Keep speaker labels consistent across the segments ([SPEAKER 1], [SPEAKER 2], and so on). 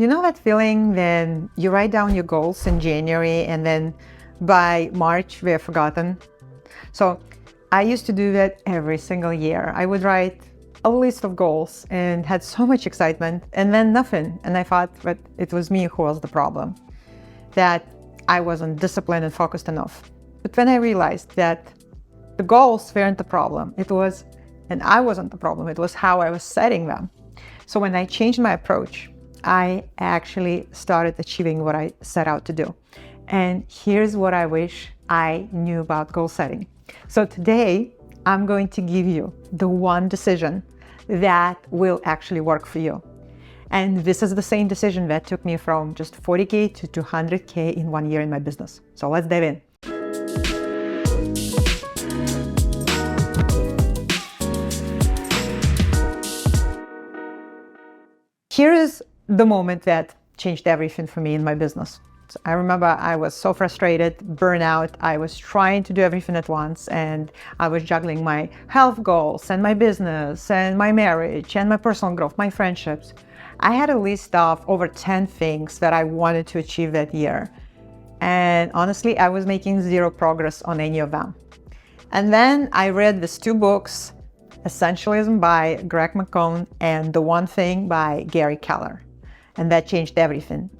[SPEAKER 1] You know that feeling when you write down your goals in January and then by March they're forgotten? So I used to do that every single year. I would write a list of goals and had so much excitement and then nothing. And I thought that it was me who was the problem, that I wasn't disciplined and focused enough. But when I realized that the goals weren't the problem, and I wasn't the problem, it was how I was setting them. So when I changed my approach, I actually started achieving what I set out to do. And here's what I wish I knew about goal setting. So today, I'm going to give you the one decision that will actually work for you. And this is the same decision that took me from just 40K to 200K in 1 year in my business. So let's dive in. Here is the moment that changed everything for me in my business. So I remember I was so frustrated, burnout. I was trying to do everything at once, and I was juggling my health goals and my business and my marriage and my personal growth, my friendships. I had a list of over 10 things that I wanted to achieve that year. And honestly, I was making zero progress on any of them. And then I read these two books, Essentialism by Greg McKeown and The One Thing by Gary Keller. And that changed everything.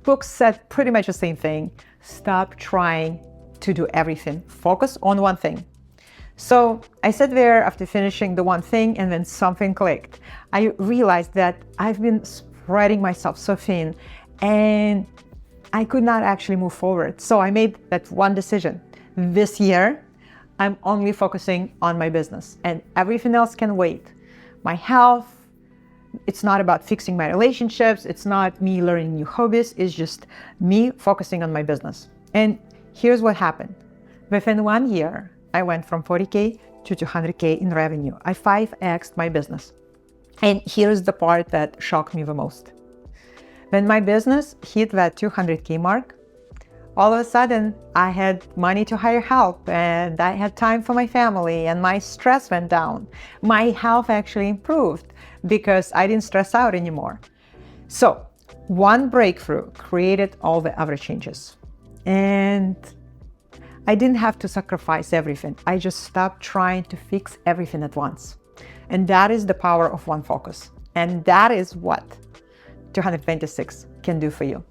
[SPEAKER 1] Books said pretty much the same thing. Stop trying to do everything. Focus on one thing. So I sat there after finishing The One Thing, and then something clicked. I realized that I've been spreading myself so thin and I could not actually move forward. So I made that one decision. This year, I'm only focusing on my business and everything else can wait. My health, it's not about fixing my relationships. It's not me learning new hobbies. It's just me focusing on my business. And here's what happened. Within 1 year, I went from 40K to 200K in revenue. I 5x'd my business. And here's the part that shocked me the most. When my business hit that 200K mark, all of a sudden I had money to hire help and I had time for my family and my stress went down. My health actually improved because I didn't stress out anymore. So one breakthrough created all the other changes. And I didn't have to sacrifice everything. I just stopped trying to fix everything at once. And that is the power of one focus. And that is what 226 can do for you.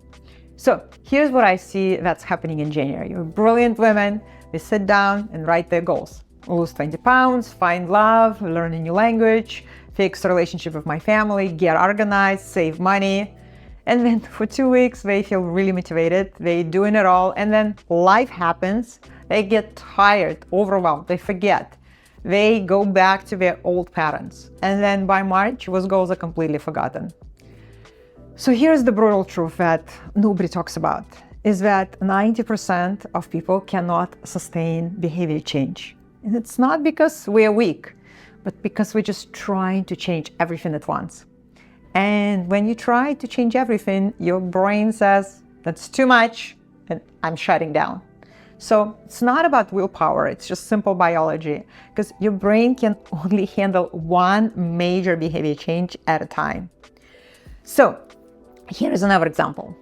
[SPEAKER 1] So here's what I see that's happening in January. You're brilliant women. They sit down and write their goals. Lose 20 pounds, find love, learn a new language, fix the relationship with my family, get organized, save money. And then for 2 weeks, they feel really motivated. They're doing it all. And then life happens. They get tired, overwhelmed. They forget. They go back to their old patterns. And then by March, those goals are completely forgotten. So here's the brutal truth that nobody talks about, is that 90% of people cannot sustain behavior change. And it's not because we're weak, but because we're just trying to change everything at once. And when you try to change everything, your brain says, that's too much, and I'm shutting down. So it's not about willpower, it's just simple biology, because your brain can only handle one major behavior change at a time. So here is another example.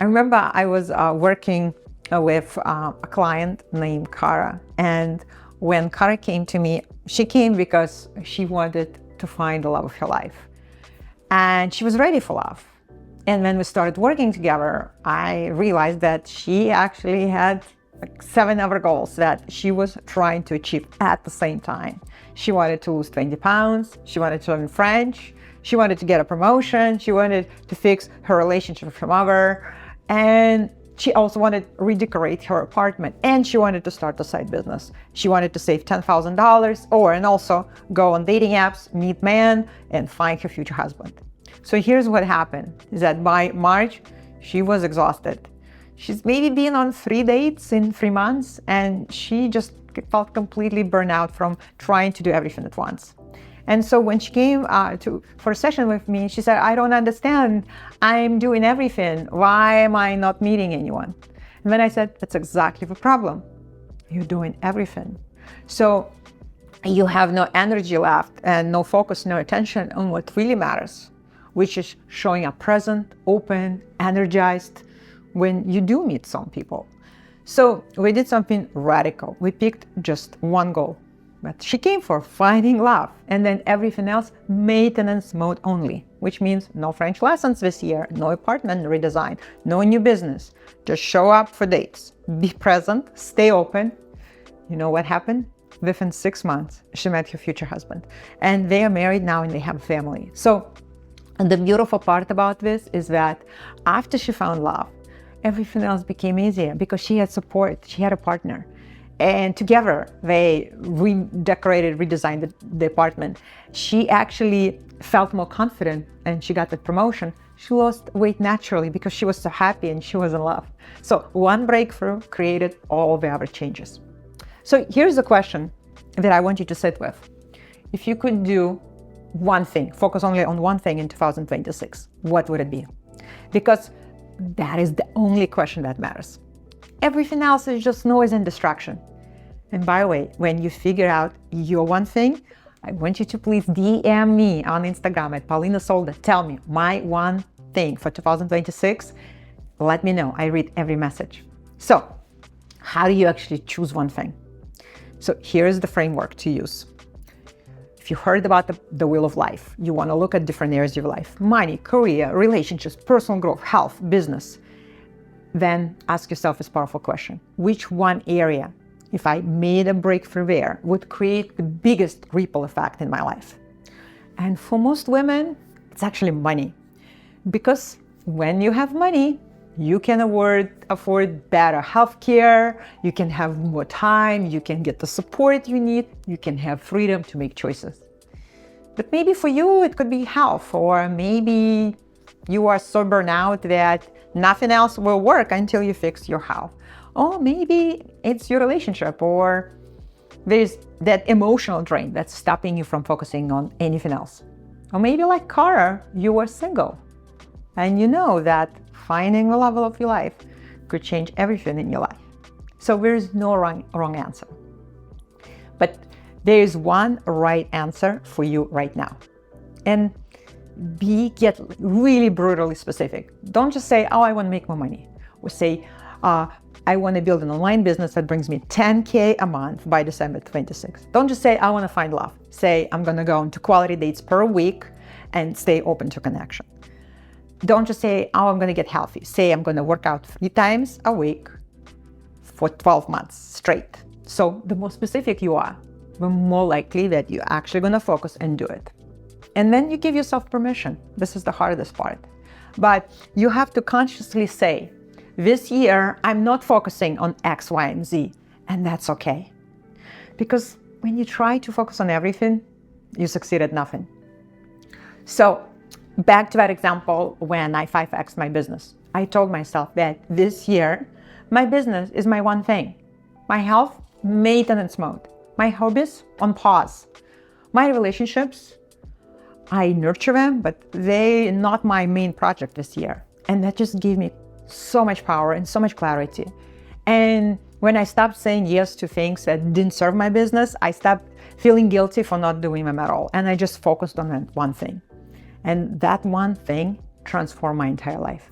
[SPEAKER 1] I remember I was working with a client named Kara, and when Kara came to me, she came because she wanted to find the love of her life. And she was ready for love. And when we started working together, I realized that she actually had like 7 other goals that she was trying to achieve at the same time. She wanted to lose 20 pounds, she wanted to learn French, she wanted to get a promotion, she wanted to fix her relationship with her mother, and she also wanted to redecorate her apartment, and she wanted to start a side business. She wanted to save $10,000 and also go on dating apps, meet men, and find her future husband. So here's what happened, is that by March, she was exhausted. She's maybe been on 3 dates in 3 months, and she just felt completely burned out from trying to do everything at once. And so when she came for a session with me, she said, I don't understand. I'm doing everything. Why am I not meeting anyone? And then I said, that's exactly the problem. You're doing everything. So you have no energy left and no focus, no attention on what really matters. which is showing up present, open, energized when you do meet some people. So we did something radical. We picked just one goal, but she came for finding love, and then everything else maintenance mode only, which means no French lessons this year, no apartment redesign, no new business. Just show up for dates, be present, stay open. You know what happened? Within 6 months, she met her future husband, and they are married now and they have a family. So the beautiful part about this is that after she found love, everything else became easier because she had support, she had a partner. And together they redecorated, redesigned the apartment. She actually felt more confident and she got the promotion. She lost weight naturally because she was so happy and she was in love. So one breakthrough created all the other changes. So here's a question that I want you to sit with. If you could do one thing, focus only on one thing in 2026, what would it be? Because that is the only question that matters. Everything else is just noise and distraction. And by the way, when you figure out your one thing, I want you to please DM me on Instagram at Paulina Solda. Tell me my one thing for 2026. Let me know. I read every message. So how do you actually choose one thing? So here's the framework to use. If you heard about the wheel of life, you want to look at different areas of your life: money, career, relationships, personal growth, health, business. Then ask yourself this powerful question: which one area, if I made a breakthrough there, would create the biggest ripple effect in my life? And for most women, it's actually money. Because when you have money, you can afford better healthcare, you can have more time, you can get the support you need, you can have freedom to make choices. But maybe for you, it could be health, or maybe you are so burnt out that nothing else will work until you fix your health. Or maybe it's your relationship, or there's that emotional drain that's stopping you from focusing on anything else. Or maybe like Cara, you are single and you know that finding the love of your life could change everything in your life. So there is no wrong answer. But there is one right answer for you right now. And get really brutally specific. Don't just say, oh, I want to make more money. Or say, I want to build an online business that brings me 10K a month by December 26th. Don't just say, I want to find love. Say, I'm going to go on to quality dates per week and stay open to connection. Don't just say, oh, I'm going to get healthy. Say, I'm going to work out 3 times a week for 12 months straight. So the more specific you are, the more likely that you're actually going to focus and do it. And then you give yourself permission. This is the hardest part. But you have to consciously say, this year, I'm not focusing on X, Y, and Z. And that's okay. Because when you try to focus on everything, you succeed at nothing. So back to that example when I 5X'd my business. I told myself that this year, my business is my one thing. My health, maintenance mode. My hobbies, on pause. My relationships, I nurture them, but they're not my main project this year. And that just gave me so much power and so much clarity. And when I stopped saying yes to things that didn't serve my business, I stopped feeling guilty for not doing them at all. And I just focused on that one thing. And that one thing transformed my entire life.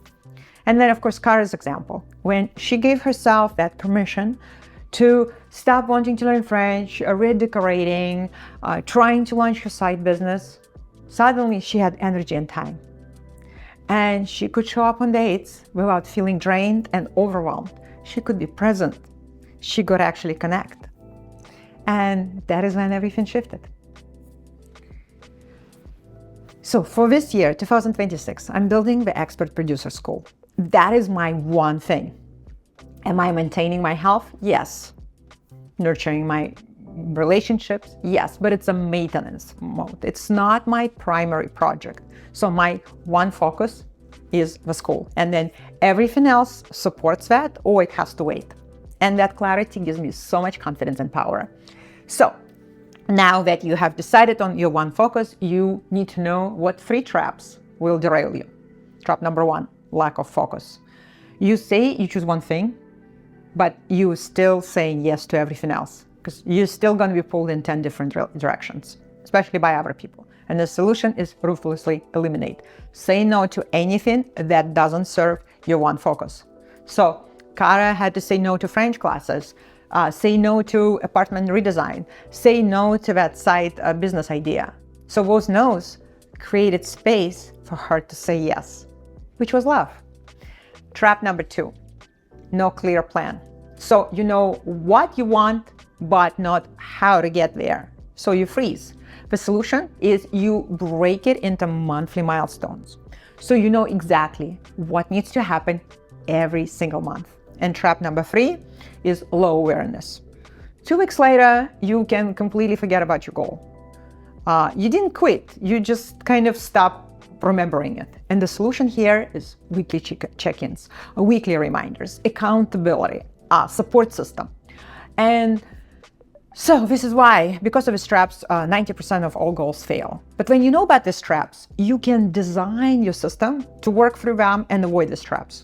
[SPEAKER 1] And then, of course, Cara's example, when she gave herself that permission to stop wanting to learn French, redecorating, trying to launch her side business, suddenly she had energy and time. And she could show up on dates without feeling drained and overwhelmed. She could be present. She could actually connect. And that is when everything shifted. So for this year, 2026, I'm building the Expert Producer School. That is my one thing. Am I maintaining my health? Yes. Nurturing my relationships? Yes, but it's a maintenance mode. It's not my primary project. So my one focus is the school. And then everything else supports that, or it has to wait. And that clarity gives me so much confidence and power. So now that you have decided on your one focus, you need to know what 3 traps will derail you. Trap number 1, lack of focus. You say you choose one thing, but you still saying yes to everything else, because you're still going to be pulled in 10 different directions, especially by other people. And the solution is ruthlessly eliminate. Say no to anything that doesn't serve your one focus. So Kara had to say no to French classes, say no to apartment redesign, say no to that side business idea. So those no's created space for her to say yes, which was love. Trap number 2, no clear plan. So you know what you want, but not how to get there. So you freeze. The solution is you break it into monthly milestones. So you know exactly what needs to happen every single month. And trap number 3 is low awareness. 2 weeks later, you can completely forget about your goal. You didn't quit, you just kind of stopped remembering it. And the solution here is weekly check-ins, weekly reminders, accountability, support system. And so this is why, because of these traps, 90% of all goals fail. But when you know about these traps, you can design your system to work through them and avoid these traps.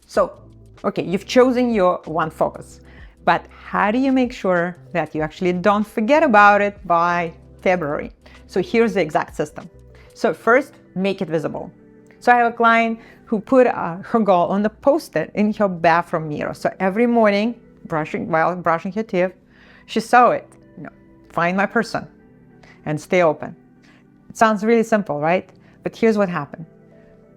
[SPEAKER 1] So, okay, you've chosen your one focus, but how do you make sure that you actually don't forget about it by February? So here's the exact system. So first, make it visible. So I have a client who put her goal on the post-it in her bathroom mirror. So every morning, while brushing her teeth, she saw it. Find my person and stay open. It sounds really simple, right? But here's what happened.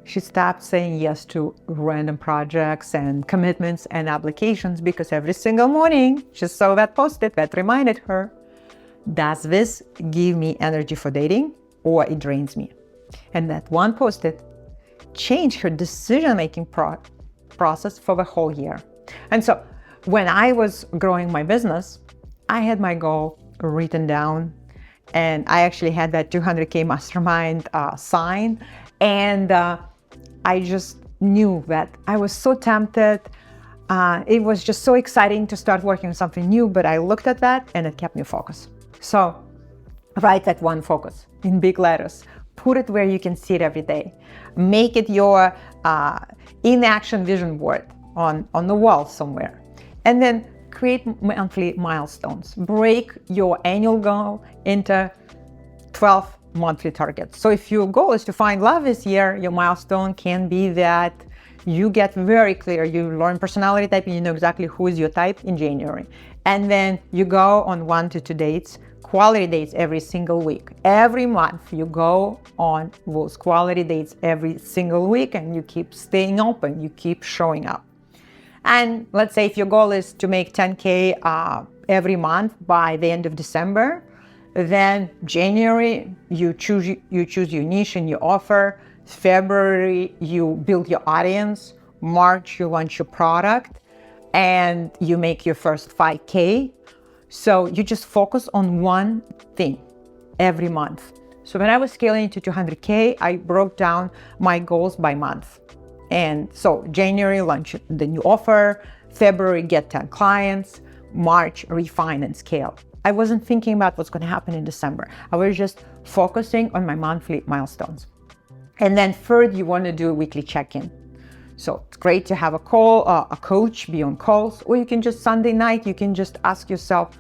[SPEAKER 1] She stopped saying yes to random projects and commitments and obligations because every single morning she saw that post-it that reminded her, does this give me energy for dating or it drains me? And that one post-it changed her decision-making process for the whole year. And so when I was growing my business, I had my goal written down, and I actually had that 200K mastermind sign. And I just knew that I was so tempted. It was just so exciting to start working on something new, but I looked at that and it kept me focused. So write that one focus in big letters. Put it where you can see it every day. Make it your in-action vision board on the wall somewhere. And then create monthly milestones. Break your annual goal into 12 monthly targets. So if your goal is to find love this year, your milestone can be that you get very clear, you learn personality type, and you know exactly who is your type in January. And then you go on 1 to 2 dates, quality dates every single week. Every month you go on those quality dates every single week, and you keep staying open, you keep showing up. And let's say if your goal is to make 10K every month by the end of December, then January, you choose your niche and your offer. February, you build your audience. March, you launch your product and you make your first 5K. So you just focus on one thing every month. So when I was scaling to 200K, I broke down my goals by month. And so January, launch the new offer. February, get 10 clients. March, refine and scale. I wasn't thinking about what's going to happen in December. I was just focusing on my monthly milestones. And then third, you want to do a weekly check-in. So it's great to have a call, a coach, be on calls, or you can just Sunday night, you can just ask yourself,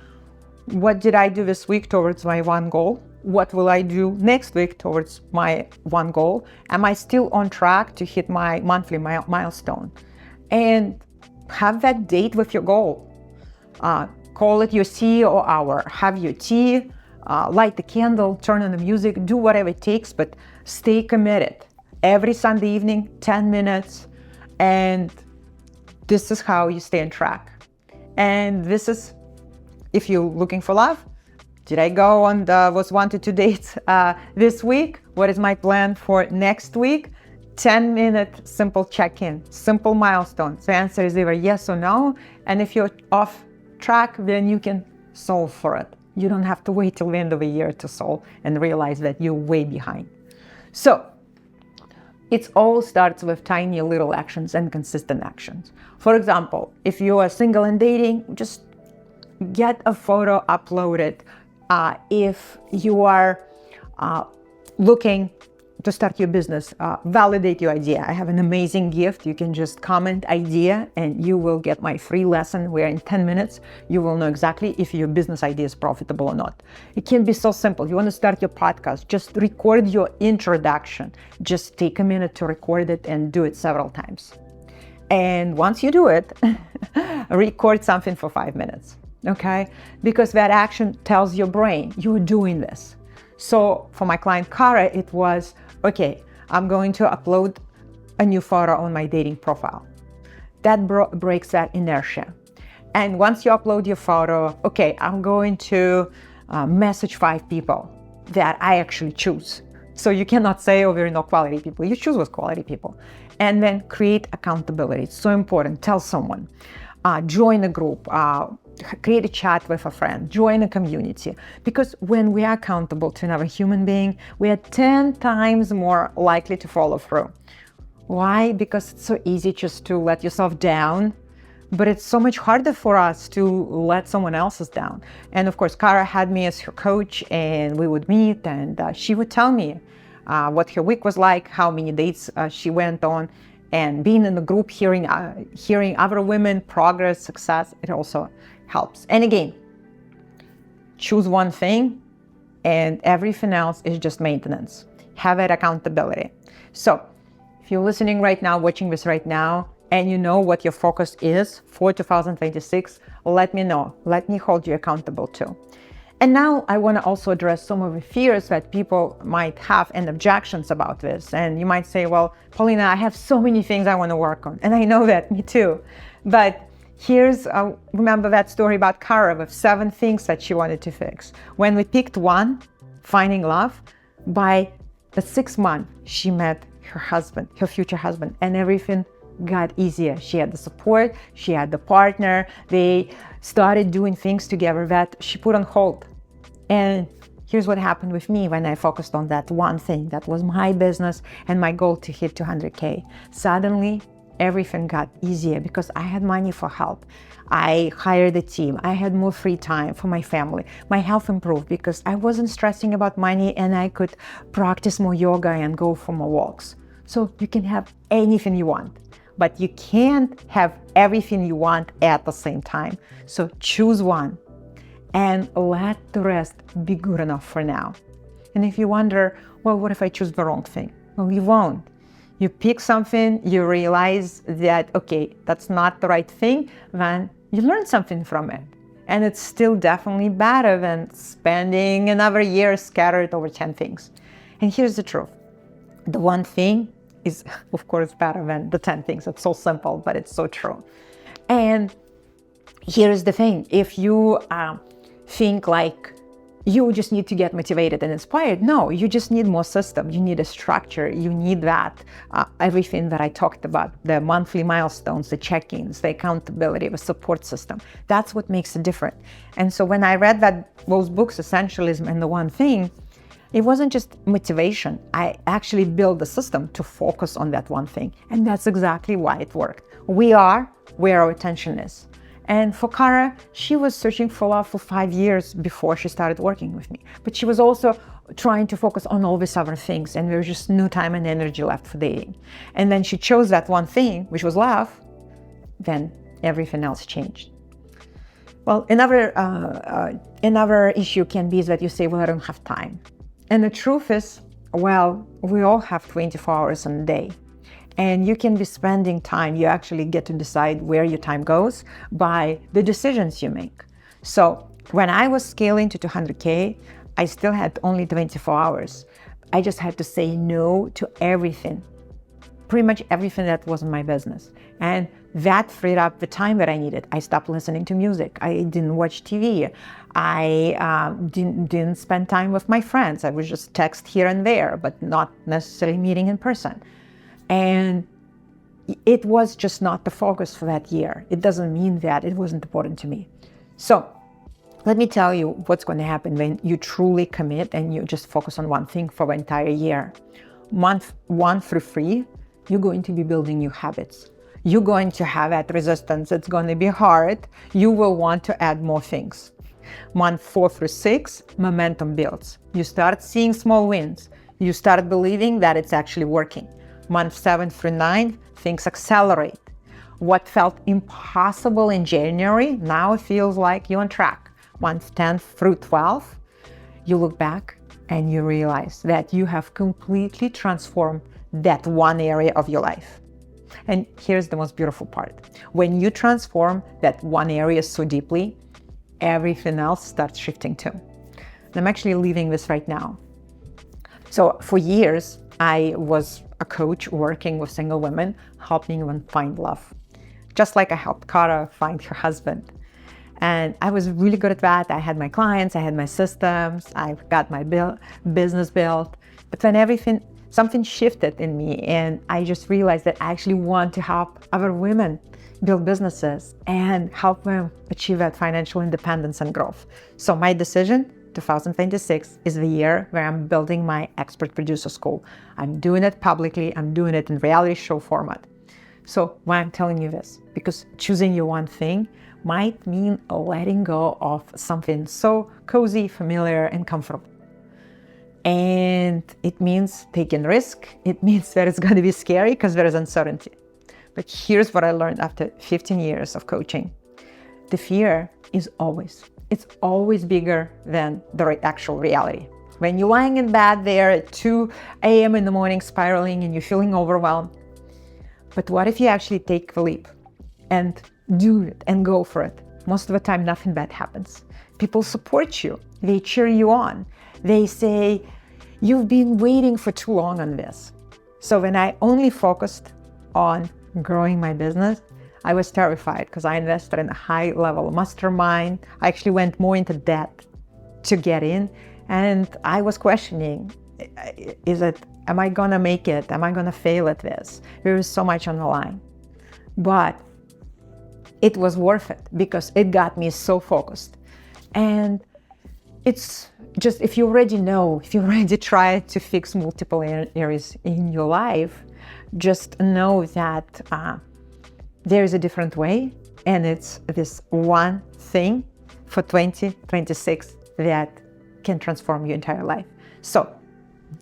[SPEAKER 1] what did I do this week towards my one goal? What will I do next week towards my one goal? Am I still on track to hit my monthly milestone? And have that date with your goal. Call it your CEO hour, have your tea, light the candle, turn on the music, do whatever it takes, but stay committed. Every Sunday evening, 10 minutes, and this is how you stay on track. And this is, if you're looking for love, did I go on those 1 to 2 dates this week? What is my plan for next week? 10-minute simple check-in, simple milestones. The answer is either yes or no. And if you're off track, then you can solve for it. You don't have to wait till the end of the year to solve and realize that you're way behind. So it all starts with tiny little actions and consistent actions. For example, if you are single and dating, just get a photo uploaded. If you are looking to start your business, validate your idea. I have an amazing gift. You can just comment idea and you will get my free lesson where in 10 minutes, you will know exactly if your business idea is profitable or not. It can be so simple. You want to start your podcast, just record your introduction. Just take a minute to record it and do it several times. And once you do it, record something for 5 minutes, okay? Because that action tells your brain you're doing this. So for my client Kara, it was, okay, I'm going to upload a new photo on my dating profile. That breaks that inertia. And once you upload your photo, okay, I'm going to message 5 people that I actually choose. So you cannot say, oh, we're not quality people. You choose with quality people. And then create accountability. It's so important. Tell someone. Join a group. Create a chat with a friend, join a community. Because when we are accountable to another human being, we are 10 times more likely to follow through. Why? Because it's so easy just to let yourself down, but it's so much harder for us to let someone else's down. And of course, Kara had me as her coach and we would meet and she would tell me what her week was like, how many dates she went on. And being in the group, hearing other women progress, success, it also helps. And again, choose one thing and everything else is just maintenance. Have that accountability. So if you're listening right now, watching this right now, and you know what your focus is for 2026, let me know. Let me hold you accountable too. And now I want to also address some of the fears that people might have and objections about this. And you might say, well, Paulina, I have so many things I want to work on. And I know that, me too. But here's, remember that story about Kara with 7 things that she wanted to fix. When we picked one, finding love, by the 6th month, she met her husband, her future husband, and everything got easier. She had the support, she had the partner. They started doing things together that she put on hold. And here's what happened with me when I focused on that one thing. That was my business and my goal to hit 200K. Suddenly, everything got easier because I had money for help. I hired a team. I had more free time for my family. My health improved because I wasn't stressing about money and I could practice more yoga and go for more walks. So you can have anything you want, but you can't have everything you want at the same time. So choose one and let the rest be good enough for now. And if you wonder, well, what if I choose the wrong thing? Well, you won't. You pick something, you realize that, okay, that's not the right thing, then you learn something from it. And it's still definitely better than spending another year scattered over 10 things. And here's the truth. The one thing is, of course, better than the 10 things. It's so simple, but it's so true. And here's the thing. If you think like you just need to get motivated and inspired, no, you just need more system. You need a structure. You need that, everything that I talked about, the monthly milestones, the check-ins, the accountability, the support system. That's what makes it different. And so when I read those books, Essentialism and The One Thing, it wasn't just motivation. I actually built a system to focus on that one thing. And that's exactly why it worked. We are where our attention is. And for Kara, she was searching for love for 5 years before she started working with me. But she was also trying to focus on all these other things, and there was just no time and energy left for dating. And then she chose that one thing, which was love, then everything else changed. Well, another issue can be is that you say, well, I don't have time. And the truth is, well, we all have 24 hours in a day. And you can be spending time, you actually get to decide where your time goes by the decisions you make. So when I was scaling to 200K, I still had only 24 hours. I just had to say no to everything, pretty much everything that wasn't my business. And that freed up the time that I needed. I stopped listening to music. I didn't watch TV. I didn't spend time with my friends. I was just text here and there, but not necessarily meeting in person. And it was just not the focus for that year. It doesn't mean that it wasn't important to me. So let me tell you what's going to happen when you truly commit and you just focus on one thing for the entire year. Month 1 through 3, you're going to be building new habits. You're going to have that resistance. It's going to be hard. You will want to add more things. Month 4 through 6, momentum builds. You start seeing small wins. You start believing that it's actually working. Month 7 through 9, things accelerate. What felt impossible in January now feels like you're on track. Month 10 through 12, you look back and you realize that you have completely transformed that one area of your life. And here's the most beautiful part. When you transform that one area so deeply, everything else starts shifting too. And I'm actually living this right now. So for years, I was a coach working with single women, helping them find love. Just like I helped Cara find her husband. And I was really good at that. I had my clients, I had my systems, I got my business built. But then something shifted in me, and I just realized that I actually want to help other women build businesses and help them achieve that financial independence and growth. So my decision, 2026, is the year where I'm building my expert producer school. I'm doing it publicly, I'm doing it in reality show format. So why I'm telling you this? Because choosing your one thing might mean letting go of something so cozy, familiar, and comfortable. And it means taking risk. It means that it's going to be scary because there is uncertainty. But here's what I learned after 15 years of coaching. The fear is it's always bigger than the actual reality. When you're lying in bed there at 2 a.m. in the morning spiraling and you're feeling overwhelmed, but what if you actually take the leap and do it and go for it? Most of the time, nothing bad happens. People support you. They cheer you on. They say, you've been waiting for too long on this. So when I only focused on growing my business, I was terrified because I invested in a high-level mastermind. I actually went more into debt to get in. And I was questioning, am I gonna make it? Am I gonna fail at this? There is so much on the line. But it was worth it because it got me so focused. And it's just, if you already tried to fix multiple areas in your life, just know that there is a different way. And it's this one thing for 2026 that can transform your entire life. So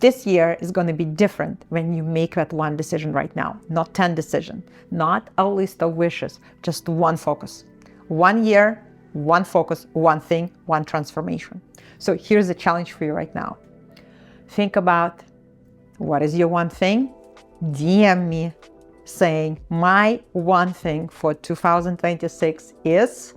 [SPEAKER 1] this year is going to be different when you make that one decision right now, not 10 decisions, not a list of wishes, just one focus. 1 year, one focus, one thing, one transformation. So here's the challenge for you right now. Think about what is your one thing? DM me saying my one thing for 2026 is,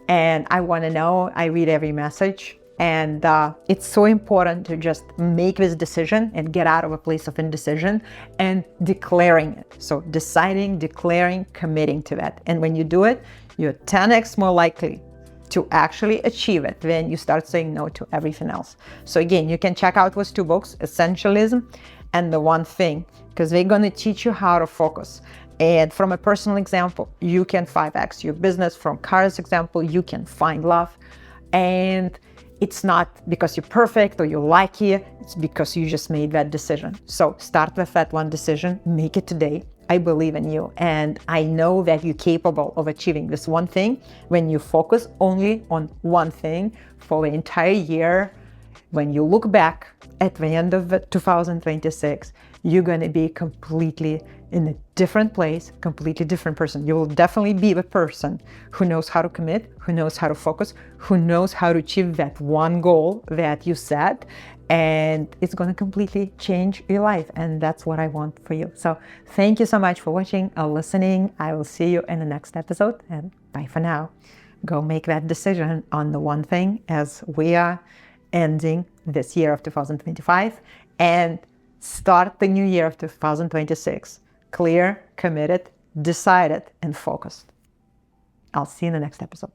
[SPEAKER 1] and I want to know. I read every message. And it's so important to just make this decision and get out of a place of indecision and declaring it. So deciding, declaring, committing to that. And when you do it, you're 10x more likely to actually achieve it when you start saying no to everything else. So again, you can check out those 2 books, Essentialism and The One Thing, because they're going to teach you how to focus. And from a personal example, you can 5x your business. From Cara's example, you can find love. And it's not because you're perfect or you're lucky, it's because you just made that decision. So start with that one decision, make it today. I believe in you, and I know that you're capable of achieving this one thing. When you focus only on one thing for the entire year, when you look back at the end of 2026, you're going to be completely in a different place, completely different person. You will definitely be the person who knows how to commit, who knows how to focus, who knows how to achieve that one goal that you set, and it's going to completely change your life. And that's what I want for you. So thank you so much for watching or listening. I will see you in the next episode, and bye for now. Go make that decision on the one thing as we are ending this year of 2025 and start the new year of 2026. Clear, committed, decided, and focused. I'll see you in the next episode.